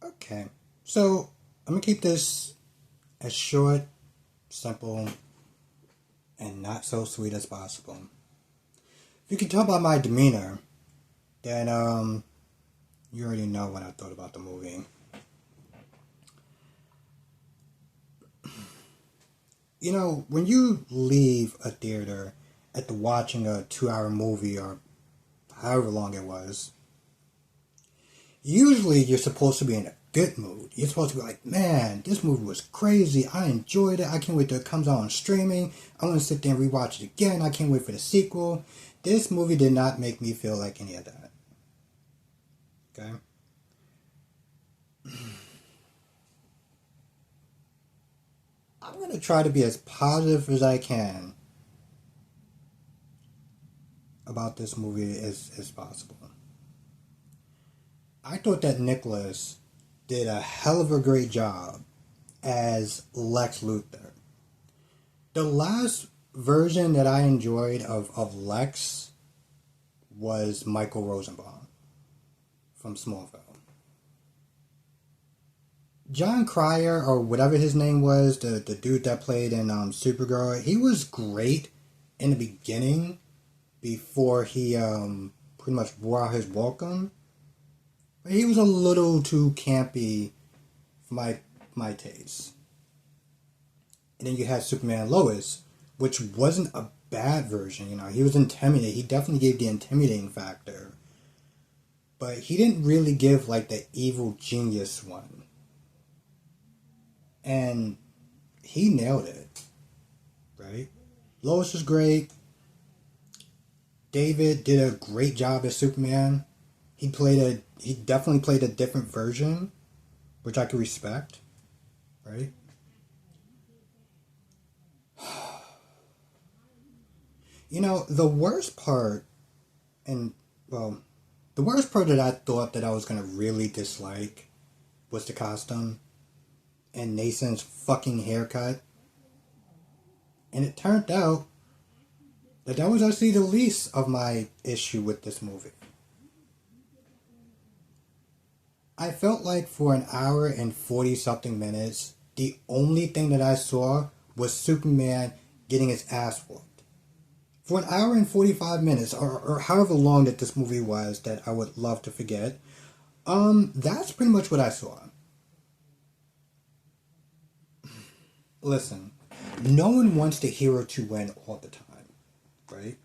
Okay. So, I'm gonna keep this as short, simple, and not so sweet as possible. If you can tell by my demeanor, then, you already know what I thought about the movie. You know, when you leave a theater after watching a 2 hour movie or however long it was, usually you're supposed to be in a good mood. You're supposed to be like, man, this movie was crazy. I enjoyed it. I can't wait till it comes out on streaming. I want to sit there and rewatch it again. I can't wait for the sequel. This movie did not make me feel like any of that. Okay? I'm going to try to be as positive as I can about this movie as possible. I thought that Nicholas did a hell of a great job as Lex Luthor. The last version that I enjoyed of Lex was Michael Rosenbaum from Smallville. John Cryer, or whatever his name was, the dude that played in Supergirl, he was great in the beginning before he pretty much wore out his welcome. But he was a little too campy for my taste. And then you had Superman Lois, which wasn't a bad version. You know, he was intimidating. He definitely gave the intimidating factor. But he didn't really give like the evil genius one. And he nailed it. Right? Lois was great. David did a great job as Superman. He definitely played a different version, which I could respect. Right? You know, the worst part, and, well, the worst part that I thought that I was going to really dislike was the costume and Nathan's fucking haircut. And it turned out that was actually the least of my issue with this movie. I felt like for an hour and 40 something minutes, the only thing that I saw was Superman getting his ass whooped. For an hour and 45 minutes, or however long that this movie was that I would love to forget, that's pretty much what I saw. Listen, no one wants the hero to win all the time, right?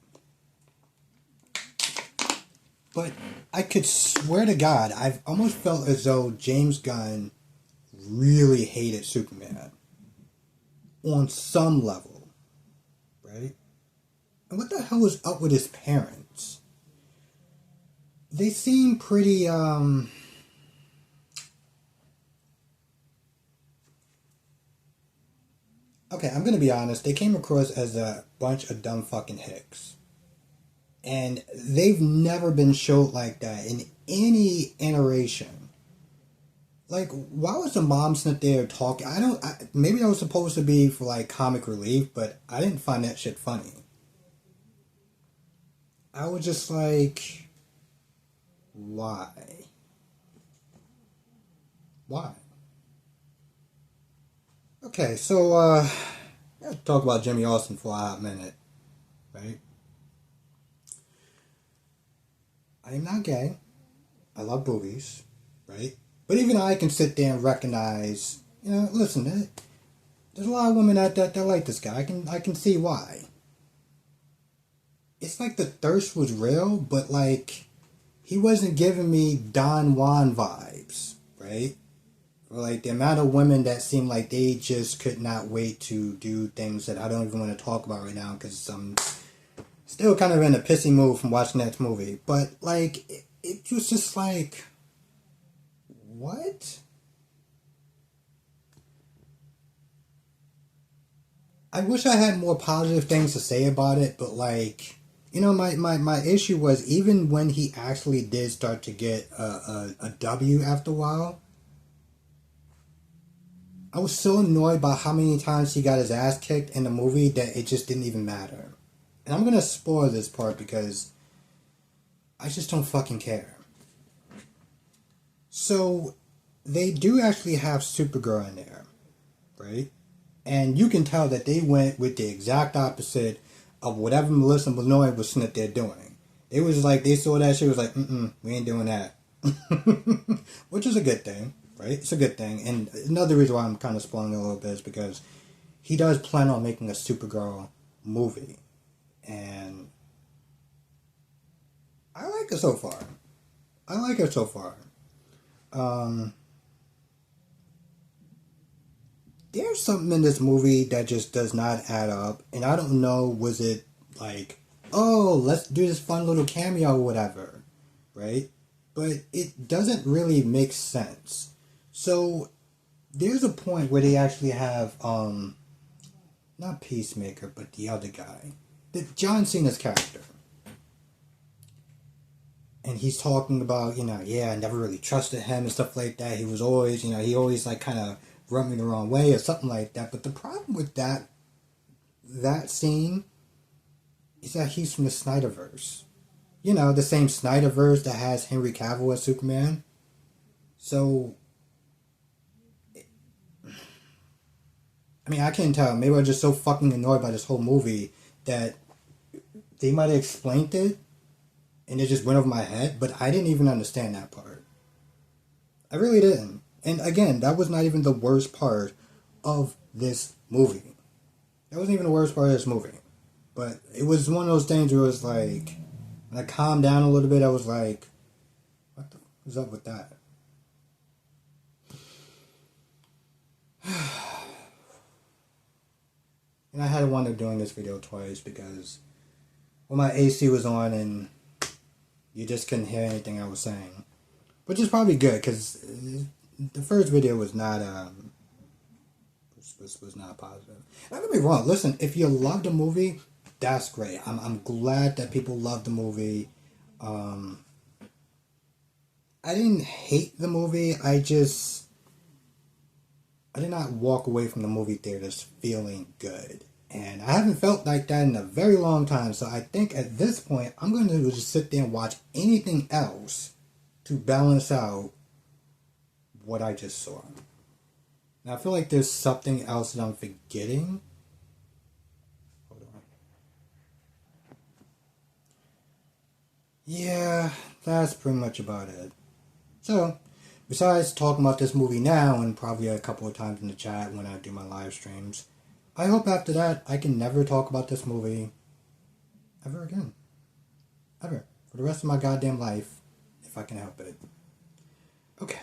But I could swear to God, I've almost felt as though James Gunn really hated Superman on some level, right? And what the hell was up with his parents? They seem pretty, okay, I'm gonna be honest, they came across as a bunch of dumb fucking hicks. And they've never been showed like that in any iteration. Like, why was the mom sitting there talking? Maybe that was supposed to be for like comic relief, but I didn't find that shit funny. I was just like, why? Why? Okay, so, let's talk about Jimmy Olsen for a hot minute, right? I am not gay. I love movies, right? But even I can sit there and recognize, you know, listen, there's a lot of women out there that like this guy. I can see why. It's like the thirst was real, but like he wasn't giving me Don Juan vibes, right? Or like the amount of women that seem like they just could not wait to do things that I don't even want to talk about right now because I'm still kind of in a pissy mood from watching that movie. But like it was just like, what? I wish I had more positive things to say about it, but like, you know, my issue was even when he actually did start to get a W after a while, I was so annoyed by how many times he got his ass kicked in the movie that it just didn't even matter. And I'm gonna spoil this part because I just don't fucking care. So they do actually have Supergirl in there, right? And you can tell that they went with the exact opposite of whatever Melissa Benoist was sitting there doing. It was like they saw that shit was like, we ain't doing that. Which is a good thing, right? It's a good thing. And another reason why I'm kind of spoiling it a little bit is because he does plan on making a Supergirl movie. And I like it so far. I like it so far. There's something in this movie that just does not add up. And I don't know, was it like, oh, let's do this fun little cameo or whatever, right? But it doesn't really make sense. So there's a point where they actually have, not Peacemaker, but the other guy, John Cena's character. And he's talking about, I never really trusted him and stuff like that. He was always, he always like kind of rubbed me the wrong way or something like that. But the problem with that scene is that he's from the Snyderverse. The same Snyderverse that has Henry Cavill as Superman. So, I mean, I can't tell. Maybe I'm just so fucking annoyed by this whole movie that they might have explained it and it just went over my head, but I didn't even understand that part. I really didn't. And again, that was not even the worst part of this movie. That wasn't even the worst part of this movie. But it was one of those things where it was like, when I calmed down a little bit, I was like, what the fuck is up with that? And I had to wind up doing this video twice because, well, my AC was on and you just couldn't hear anything I was saying. Which is probably good because the first video was not was not positive. Don't get me wrong. Listen, if you love the movie, that's great. I'm glad that people love the movie. I didn't hate the movie. I did not walk away from the movie theaters feeling good. And I haven't felt like that in a very long time. So I think at this point, I'm going to just sit there and watch anything else to balance out what I just saw. Now, I feel like there's something else that I'm forgetting. Hold on. Yeah, that's pretty much about it. So, besides talking about this movie now and probably a couple of times in the chat when I do my live streams, I hope after that I can never talk about this movie ever again. Ever. For the rest of my goddamn life, if I can help it. Okay.